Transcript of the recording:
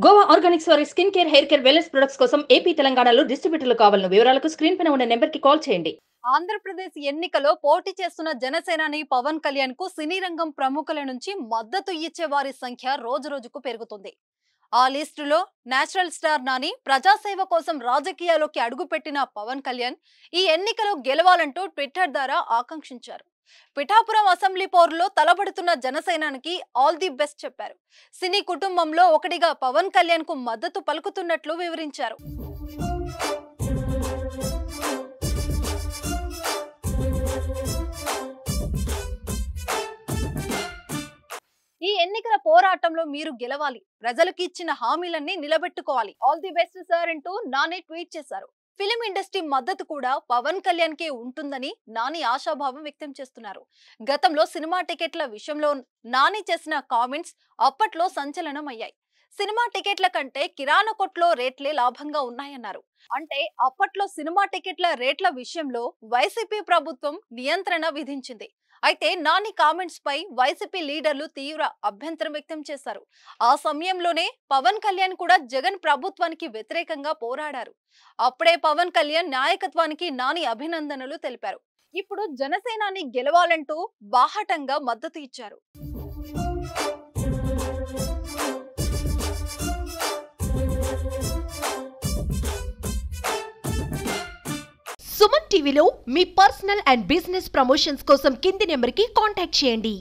Goa Organics వారి skin care, hair care, wellness products కోసం AP, తెలంగాణలో డిస్ట్రిబ్యూటర్లు కావాలను వివరాలకు స్క్రీన్ పైన ఉన్న నెంబర్ కి కాల్ చేయండి. ఆంధ్రప్రదేశ్ ఎన్నికలో పోటీ చేస్తున్న జనసేనాని పవన్ కళ్యాణ్ కు సినీ రంగం ప్రముఖుల నుంచి మద్దతు ఇచ్చే వారి సంఖ్య రోజురోజుకు పెరుగుతుంది. ఆ లిస్టులో నేచురల్ స్టార్ నాని, ప్రజాసేవ కోసం రాజకీయాల్లోకి అడుగుపెట్టిన పవన్ కళ్యాణ్ ఈ ఎన్నికలో గెలవాలంటూ ట్విట్టర్ ద్వారా ఆకాంక్షించారు. పిఠాపురం అసెంబ్లీ పోరులో తలపడుతున్న జనసేనానికి ఆల్ ది బెస్ట్ చెప్పారు. సినీ కుటుంబంలో ఒకటిగా పవన్ కళ్యాణ్ కు మద్దతు పలుకుతున్నట్లు వివరించారు. ఈ ఎన్నికల పోరాటంలో మీరు గెలవాలి, ప్రజలకు ఇచ్చిన హామీలన్నీ నిలబెట్టుకోవాలి, ఆల్ ది బెస్ట్ సార్ అంటూ నాని ట్వీట్ చేశారు. ఫిలిం ఇండస్ట్రీ మద్దతు కూడా పవన్ కళ్యాణ్ కే ఉంటుందని నాని ఆశాభావం వ్యక్తం చేస్తున్నారు. గతంలో సినిమా టికెట్ల విషయంలో నాని చేసిన కామెంట్స్ అప్పట్లో సంచలనం అయ్యాయి. సినిమా టికెట్ల కంటే కిరాణా కొట్లో రేట్లే లాభంగా ఉన్నాయన్నారు. అంటే అప్పట్లో సినిమా టికెట్ల రేట్ల విషయంలో వైసీపీ ప్రభుత్వం నియంత్రణ విధించింది. అయితే నాని కామెంట్స్ పై వైసీపీ లీడర్లు తీవ్ర అభ్యంతరం వ్యక్తం చేశారు. ఆ సమయంలోనే పవన్ కళ్యాణ్ కూడా జగన్ ప్రభుత్వానికి వ్యతిరేకంగా పోరాడారు. అప్పుడే పవన్ కళ్యాణ్ నాయకత్వానికి నాని అభినందనలు తెలిపారు. ఇప్పుడు జనసేనాని గెలవాలంటూ బాహటంగా మద్దతు ఇచ్చారు. సుమన్ టీవీలో మీ పర్సనల్ అండ్ బిజినెస్ ప్రమోషన్స్ కోసం కింది నెంబర్కి కాంటాక్ట్ చేయండి.